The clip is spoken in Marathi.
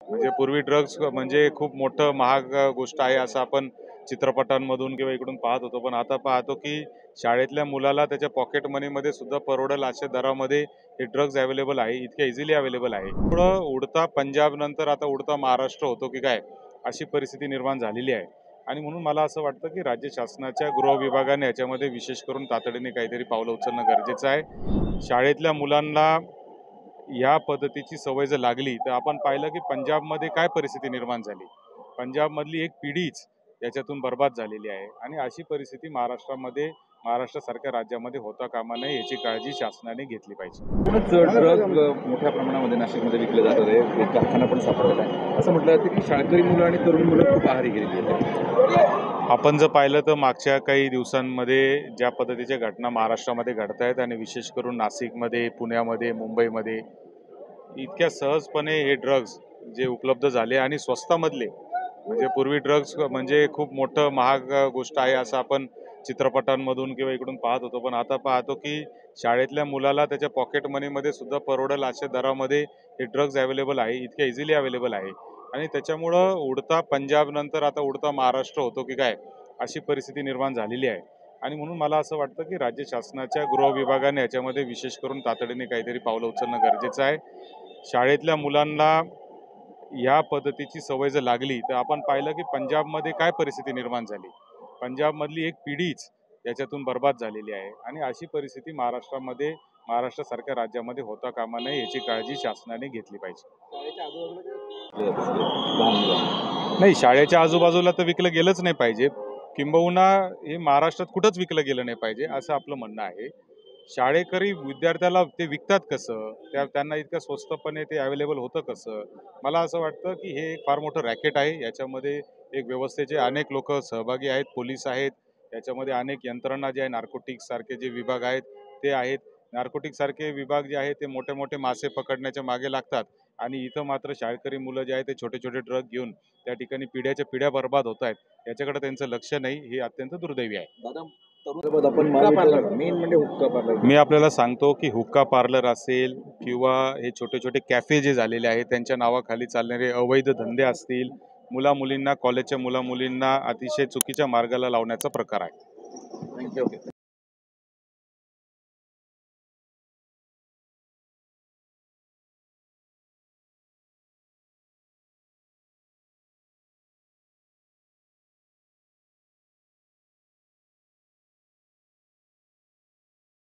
म्हणजे पूर्वी ड्रग्स म्हणजे खूप मोठं महाग गोष्ट आहे असं आपण चित्रपटांमधून किंवा इकडून पाहत होतो. पण आता पाहतो की शाळेतल्या मुलाला त्याच्या पॉकेट मनीमध्ये सुद्धा परवडेल अशा दरामध्ये हे ड्रग्ज अवेलेबल आहे, इतक्या इझिली अवेलेबल आहे. पुढं उडता पंजाब नंतर आता उडता महाराष्ट्र होतो की काय, अशी परिस्थिती निर्माण झालेली आहे. आणि म्हणून मला असं वाटतं की राज्य शासनाच्या गृह विभागाने याच्यामध्ये विशेष करून तातडीने काहीतरी पावलं उचलणं गरजेचं आहे. शाळेतल्या मुलांना या पद्धतीची सवय जर लागली तर आपण पाहिलं की पंजाबमध्ये काय परिस्थिती निर्माण झाली. पंजाबमधली एक पिढीच याच्यातून बर्बाद झालेली आहे आणि अशी परिस्थिती महाराष्ट्रासारख्या राज्यामध्ये होता कामा नये याची काळजी शासनाने घेतली पाहिजे. ड्रग मोठ्या प्रमाणामध्ये नाशिकमध्ये विकले जात आहे. एक कारखाना पण सापडलेला आहे. असं म्हटलं जातं की शाळकरी मुलं आणि तरुण मुलं खूप आहारी गेलेली आहेत. आपण जर पाहिलं तर मागच्या काही दिवसांमध्ये ज्या पद्धतीच्या घटना महाराष्ट्रामध्ये घडत आहेत आणि विशेष करून नाशिकमध्ये, पुण्यामध्ये, मुंबईमध्ये इतक्या सहजपणे हे ड्रग्ज जे उपलब्ध झाले आणि स्वस्तामधले, म्हणजे पूर्वी ड्रग्ज म्हणजे खूप मोठं महाग गोष्ट आहे असं आपण चित्रपटांमधून किंवा इकडून पाहत होतो. पण आता पाहतो की शाळेतल्या मुलाला त्याच्या पॉकेट मनीमध्ये सुद्धा परवडेल अशा दरामध्ये हे ड्रग्ज अवेलेबल आहे, इतक्या इझिली अवेलेबल आहे. आणि त्याच्यामुळं उडता पंजाब नंतर आता उडता महाराष्ट्र होतो की काय, अशी परिस्थिती निर्माण झालेली आहे. आणि म्हणून मला असं वाटतं की राज्य शासनाच्या गृह विभागाने याच्यामध्ये विशेष करून तातडीने काहीतरी पावलं उचलणं गरजेचं आहे. शाळेतल्या मुलांना या पद्धतीची सवय जर लागली तर आपण पाहिलं की पंजाबमध्ये काय परिस्थिती निर्माण झाली. पंजाबमधली एक पिढीच याच्यातून बर्बाद झालेली आहे आणि अशी परिस्थिती महाराष्ट्रासारख्या राज्यामध्ये होता कामा नये याची काळजी शासनाने घेतली पाहिजे. नाही, शाळेच्या आजूबाजूला तर विकलं गेलंच नाही पाहिजे. किंबहुना हे महाराष्ट्रात कुठंच विकलं गेलं नाही पाहिजे असं आपलं म्हणणं आहे. शाळकरी विद्यार्थ्याला ते विकतात कसं? त्यांना इतकं स्वस्तपणे ते अवेलेबल होतं कसं? मला असं वाटतं की हे एक फार मोठं रॅकेट आहे. याच्यामध्ये एक व्यवस्थेचे अनेक लोक सहभागी आहेत, पोलीस आहेत. याच्यामध्ये अनेक यंत्रणा जे आहे, नार्कोटिक्स सारखे जे विभाग आहेत ते आहेत. नार्कोटिक्स सारखे विभाग जे आहेत ते मोठे मोठे मासे पकडण्याच्या मागे लागतात आणि इथं मात्र शाळकरी मुलं जे आहेत ते छोटे छोटे ड्रग घेऊन त्या ठिकाणी पिढ्याच्या पिढ्या बर्बाद होत आहेत. याच्याकडे त्यांचं लक्ष नाही, हे अत्यंत दुर्दैवी आहे. मी आपल्याला सांगतो की हुक्का पार्लर असेल किंवा हे छोटे छोटे कॅफे जे झालेले आहेत त्यांच्या नावाखाली चालणारे अवैध धंदे असतील, कॉलेजच्या मुला मुलींना अतिशय चुकीच्या मार्गाला लावण्याचा प्रकार आहे. थँक्यू.